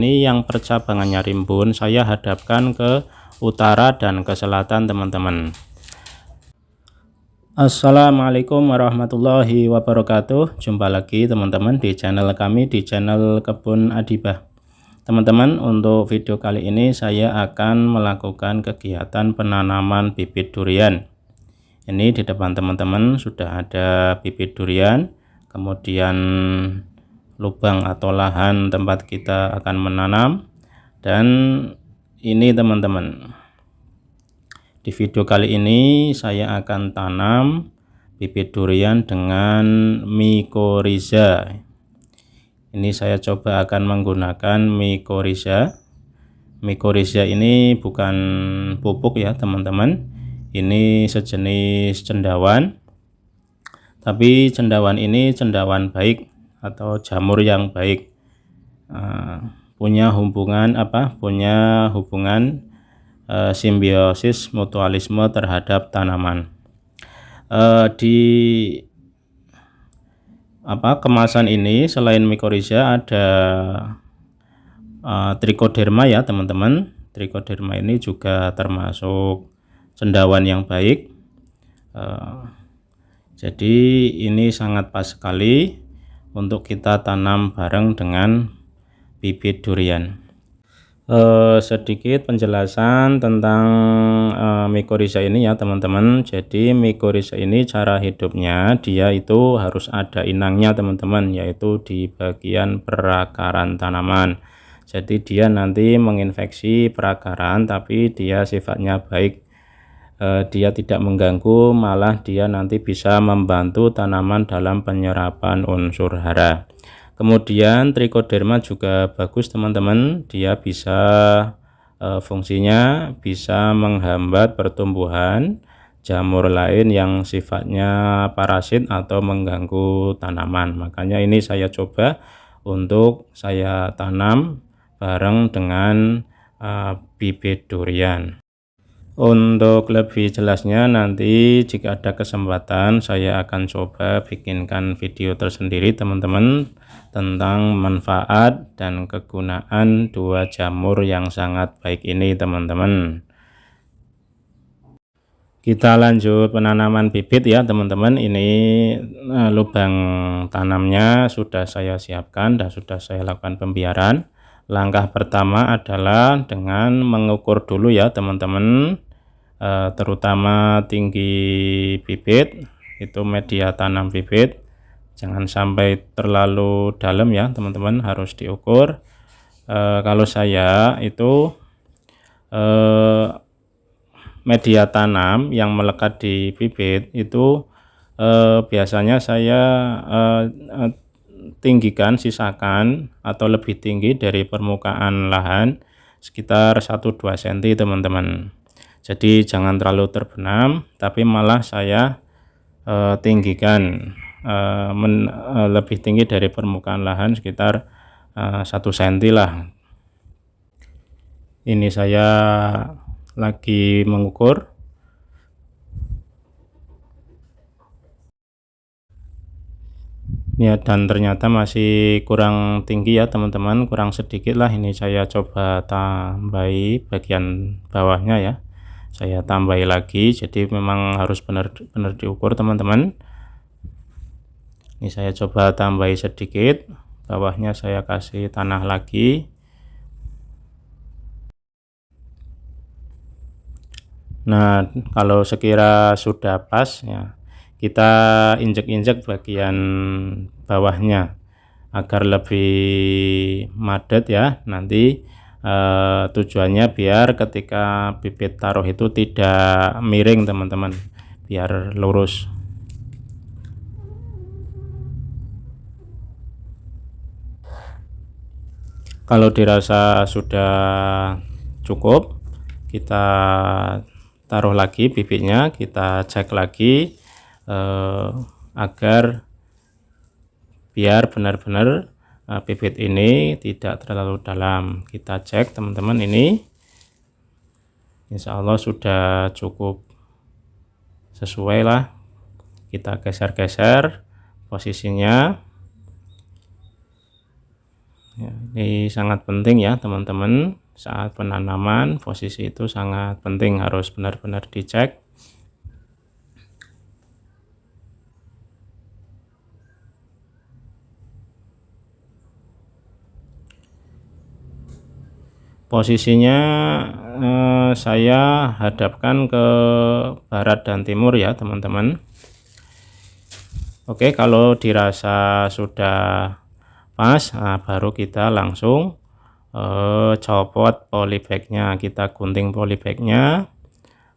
Ini yang percabangannya rimbun, saya hadapkan ke utara dan ke selatan teman-teman. Assalamualaikum warahmatullahi wabarakatuh. Jumpa lagi teman-teman di channel kami, di channel Kebun Adibah. Teman-teman, untuk video kali ini saya akan melakukan kegiatan penanaman bibit durian. Ini di depan teman-teman sudah ada bibit durian, kemudian lubang atau lahan tempat kita akan menanam. Dan ini teman-teman, di video kali ini saya akan tanam bibit durian dengan mycorrhiza. Ini saya coba akan menggunakan mycorrhiza. Mycorrhiza ini bukan pupuk ya teman-teman, ini sejenis cendawan, tapi cendawan ini cendawan baik atau jamur yang baik, punya hubungan simbiosis mutualisme terhadap tanaman. Di kemasan ini selain mycorrhiza ada trichoderma ya teman-teman. Trichoderma ini juga termasuk cendawan yang baik. Jadi ini sangat pas sekali untuk kita tanam bareng dengan bibit durian. Sedikit penjelasan tentang mycorrhiza ini ya teman-teman. Jadi mycorrhiza ini cara hidupnya, dia itu harus ada inangnya teman-teman, yaitu di bagian perakaran tanaman. Jadi dia nanti menginfeksi perakaran, tapi dia sifatnya baik, dia tidak mengganggu, malah dia nanti bisa membantu tanaman dalam penyerapan unsur hara. Kemudian trichoderma juga bagus teman-teman, dia bisa fungsinya bisa menghambat pertumbuhan jamur lain yang sifatnya parasit atau mengganggu tanaman. Makanya ini saya coba untuk saya tanam bareng dengan bibit durian. Untuk lebih jelasnya nanti jika ada kesempatan saya akan coba bikinkan video tersendiri teman-teman tentang manfaat dan kegunaan dua jamur yang sangat baik ini teman-teman. Kita lanjut penanaman bibit ya teman-teman. Ini lubang tanamnya sudah saya siapkan dan sudah saya lakukan pembiaran. Langkah pertama adalah dengan mengukur dulu ya teman-teman, terutama tinggi bibit, itu media tanam bibit jangan sampai terlalu dalam ya teman-teman, harus diukur. Kalau saya itu media tanam yang melekat di bibit itu biasanya saya tinggikan, sisakan atau lebih tinggi dari permukaan lahan sekitar 1-2 cm teman-teman. Jadi jangan terlalu terbenam, tapi malah saya tinggikan lebih tinggi dari permukaan lahan sekitar 1 cm lah. Ini saya lagi mengukur. Ya, dan ternyata masih kurang tinggi ya teman-teman, kurang sedikit lah. Ini saya coba tambahi bagian bawahnya ya, saya tambahi lagi. Jadi memang harus benar-benar diukur teman-teman. Ini saya coba tambahi sedikit, bawahnya saya kasih tanah lagi. Nah, kalau sekira sudah pas ya, kita injek-injek bagian bawahnya agar lebih padat ya. Nanti tujuannya biar ketika bibit taruh itu tidak miring teman-teman, biar lurus. Kalau dirasa sudah cukup, kita taruh lagi bibitnya, kita cek lagi agar biar benar-benar bibit ini tidak terlalu dalam. Kita cek teman-teman, ini insya Allah sudah cukup sesuai lah. Kita geser-geser posisinya Ya, ini sangat penting ya teman-teman, saat penanaman posisi itu sangat penting, harus benar-benar dicek. Posisinya saya hadapkan ke barat dan timur ya teman-teman. Oke, kalau dirasa sudah pas, nah baru kita langsung copot polybagnya, kita gunting polybagnya.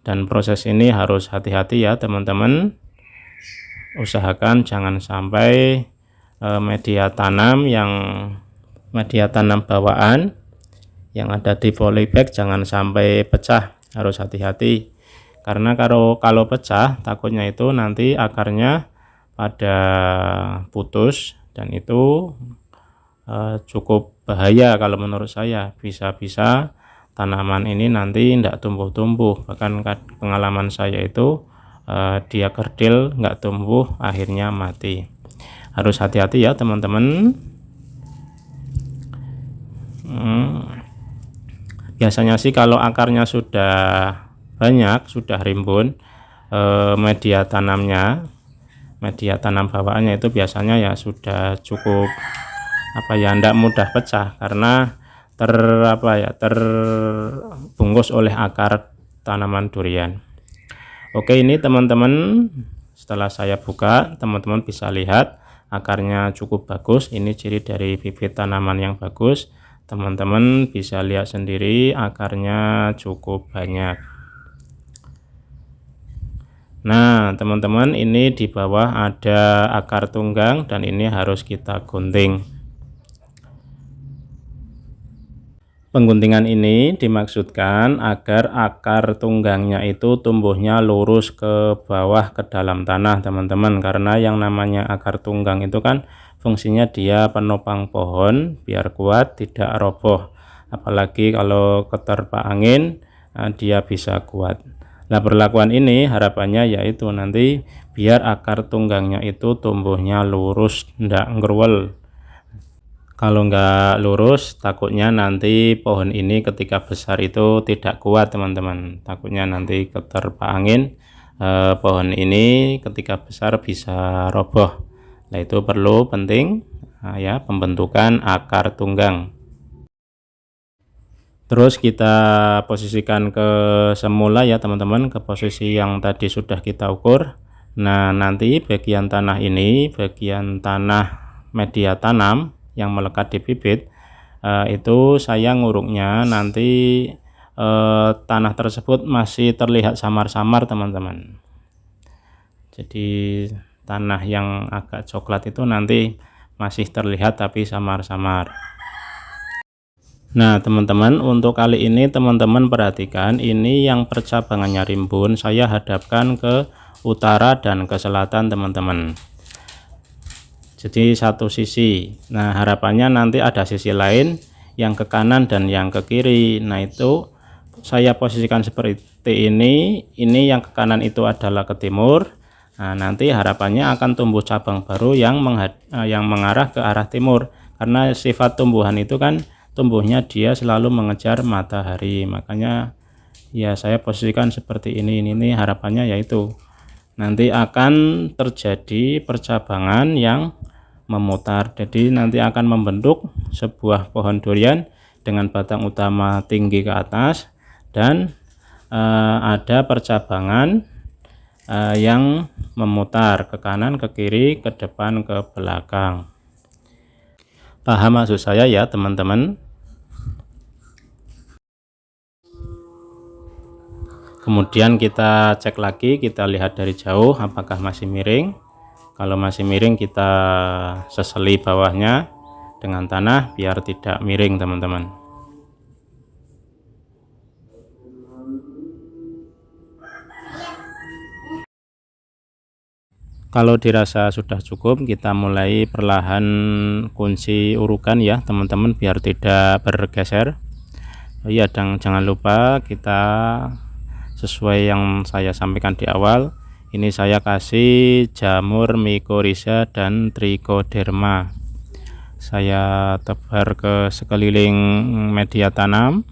Dan proses ini harus hati-hati ya teman-teman, usahakan jangan sampai media tanam bawaan yang ada di polybag jangan sampai pecah, harus hati-hati. Karena kalau pecah takutnya itu nanti akarnya pada putus, dan itu cukup bahaya kalau menurut saya. Bisa-bisa tanaman ini nanti tidak tumbuh-tumbuh, bahkan pengalaman saya itu dia kerdil nggak tumbuh, akhirnya mati. Harus hati-hati ya teman-teman. Biasanya sih kalau akarnya sudah banyak, sudah rimbun, media tanam bawaannya itu biasanya ya sudah cukup tidak mudah pecah, karena terbungkus oleh akar tanaman durian. Oke, ini teman-teman, setelah saya buka, teman-teman bisa lihat akarnya cukup bagus. Ini ciri dari bibit tanaman yang bagus. Teman-teman bisa lihat sendiri, akarnya cukup banyak. Nah teman-teman, ini di bawah ada akar tunggang dan ini harus kita gunting. Pengguntingan ini dimaksudkan agar akar tunggangnya itu tumbuhnya lurus ke bawah ke dalam tanah teman-teman, karena yang namanya akar tunggang itu kan fungsinya dia penopang pohon biar kuat tidak roboh, apalagi kalau keterpa angin dia bisa kuat. Nah perlakuan ini harapannya yaitu nanti biar akar tunggangnya itu tumbuhnya lurus, tidak ngerwel. Kalau nggak lurus takutnya nanti pohon ini ketika besar itu tidak kuat teman-teman, takutnya nanti keterpa angin pohon ini ketika besar bisa roboh. Nah itu penting ya pembentukan akar tunggang. Terus kita posisikan ke semula ya teman-teman, ke posisi yang tadi sudah kita ukur. Nah nanti bagian tanah ini, bagian tanah media tanam yang melekat di bibit, itu saya nguruknya nanti tanah tersebut masih terlihat samar-samar teman-teman. Jadi tanah yang agak coklat itu nanti masih terlihat tapi samar-samar. Nah teman-teman, untuk kali ini teman-teman perhatikan, ini yang percabangannya rimbun saya hadapkan ke utara dan ke selatan teman-teman, jadi satu sisi. Nah harapannya nanti ada sisi lain yang ke kanan dan yang ke kiri. Nah itu saya posisikan seperti ini yang ke kanan itu adalah ke timur. Nah nanti harapannya akan tumbuh cabang baru yang mengarah ke arah timur, karena sifat tumbuhan itu kan tumbuhnya dia selalu mengejar matahari, makanya ya saya posisikan seperti ini harapannya yaitu nanti akan terjadi percabangan yang memutar, jadi nanti akan membentuk sebuah pohon durian dengan batang utama tinggi ke atas dan ada percabangan yang memutar ke kanan, ke kiri, ke depan, ke belakang. Paham maksud saya ya teman-teman? Kemudian kita cek lagi, kita lihat dari jauh apakah masih miring. Kalau masih miring kita seseli bawahnya dengan tanah biar tidak miring teman-teman. Kalau dirasa sudah cukup, kita mulai perlahan kunci urukan ya teman-teman biar tidak bergeser. Oh iya, dan jangan lupa kita sesuai yang saya sampaikan di awal, ini saya kasih jamur mycorrhiza dan trichoderma. saya tebar ke sekeliling media tanam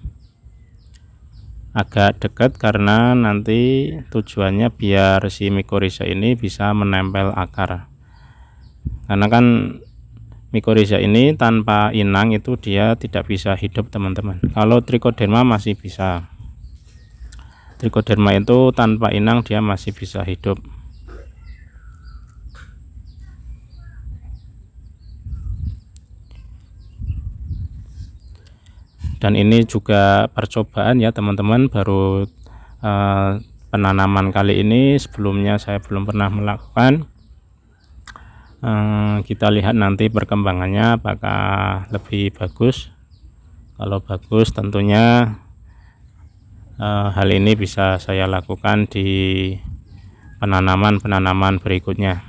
agak dekat, karena nanti tujuannya biar si mycorrhiza ini bisa menempel akar. Karena kan mycorrhiza ini tanpa inang itu dia tidak bisa hidup teman-teman. Kalau trichoderma masih bisa. Trichoderma itu tanpa inang dia masih bisa hidup. Dan ini juga percobaan ya teman-teman, baru penanaman kali ini, sebelumnya saya belum pernah melakukan. Kita lihat nanti perkembangannya apakah lebih bagus. Kalau bagus tentunya hal ini bisa saya lakukan di penanaman berikutnya.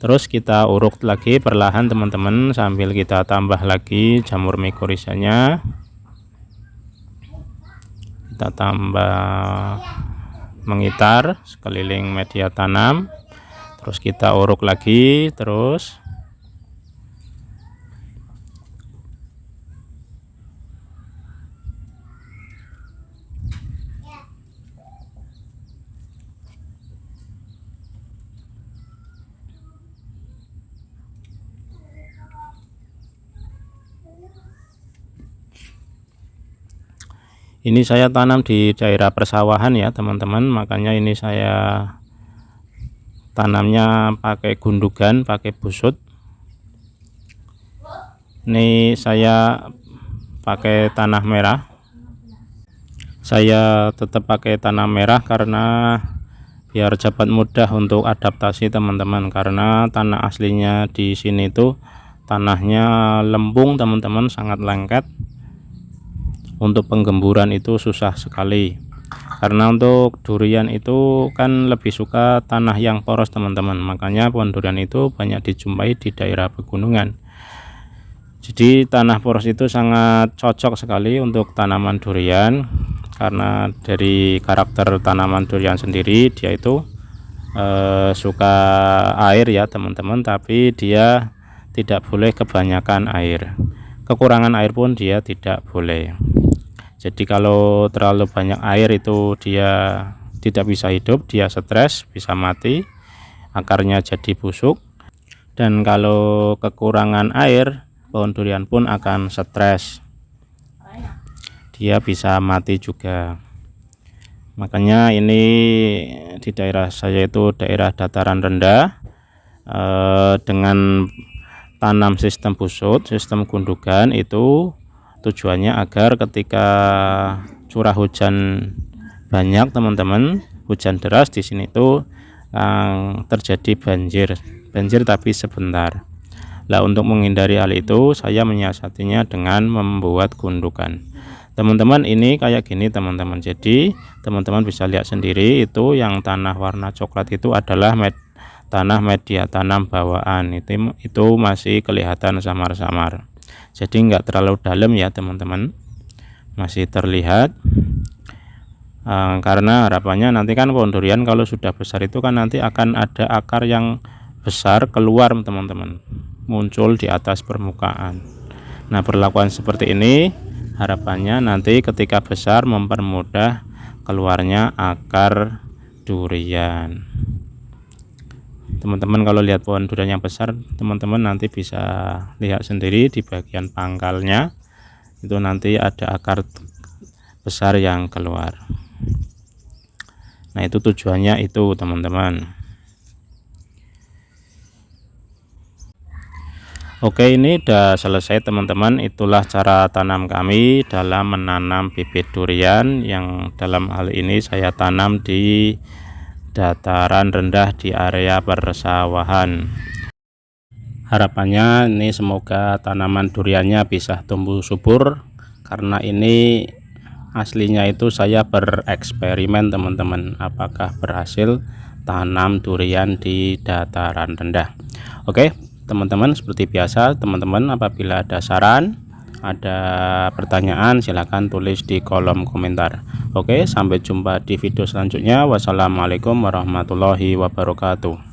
Terus kita uruk lagi perlahan teman-teman, sambil kita tambah lagi jamur mycorrhizanya. Kita tambah mengitar sekeliling media tanam, terus kita uruk lagi terus. Ini saya tanam di daerah persawahan ya teman-teman, makanya ini saya tanamnya pakai gundugan, pakai busut. Ini saya pakai tanah merah. Saya tetap pakai tanah merah karena biar cepat mudah untuk adaptasi teman-teman, karena tanah aslinya di sini tuh tanahnya lembung teman-teman, sangat lengket. Untuk penggemburan itu susah sekali, karena untuk durian itu kan lebih suka tanah yang poros teman-teman, makanya pohon durian itu banyak dijumpai di daerah pegunungan. Jadi tanah poros itu sangat cocok sekali untuk tanaman durian, karena dari karakter tanaman durian sendiri dia itu suka air ya teman-teman, tapi dia tidak boleh kebanyakan air, kekurangan air pun dia tidak boleh. Jadi kalau terlalu banyak air itu dia tidak bisa hidup, dia stres, bisa mati, akarnya jadi busuk. Dan kalau kekurangan air, pohon durian pun akan stres, dia bisa mati juga. Makanya ini di daerah saya itu daerah dataran rendah, dengan tanam sistem busut, sistem gundugan, itu tujuannya agar ketika curah hujan banyak teman-teman, hujan deras di sini tuh terjadi banjir tapi sebentar. Nah, untuk menghindari hal itu saya menyiasatinya dengan membuat gundukan. Teman-teman, ini kayak gini teman-teman. Jadi teman-teman bisa lihat sendiri, itu yang tanah warna coklat itu adalah tanah media tanam bawaan. Itu masih kelihatan samar-samar. Jadi enggak terlalu dalam ya teman-teman, masih terlihat. Karena harapannya nanti kan pohon durian kalau sudah besar itu kan nanti akan ada akar yang besar keluar teman-teman, muncul di atas permukaan. Nah, perlakuan seperti ini harapannya nanti ketika besar mempermudah keluarnya akar durian. Teman-teman kalau lihat pohon durian yang besar, teman-teman nanti bisa lihat sendiri di bagian pangkalnya itu nanti ada akar besar yang keluar. Nah, itu tujuannya itu teman-teman. Oke, ini udah selesai teman-teman. Itulah cara tanam kami dalam menanam bibit durian, yang dalam hal ini saya tanam di dataran rendah di area persawahan. Harapannya ini semoga tanaman duriannya bisa tumbuh subur, karena ini aslinya itu saya bereksperimen teman-teman, apakah berhasil tanam durian di dataran rendah. Oke teman-teman, seperti biasa teman-teman, apabila ada saran, ada pertanyaan, silahkan tulis di kolom komentar. Oke, sampai jumpa di video selanjutnya. Wassalamualaikum warahmatullahi wabarakatuh.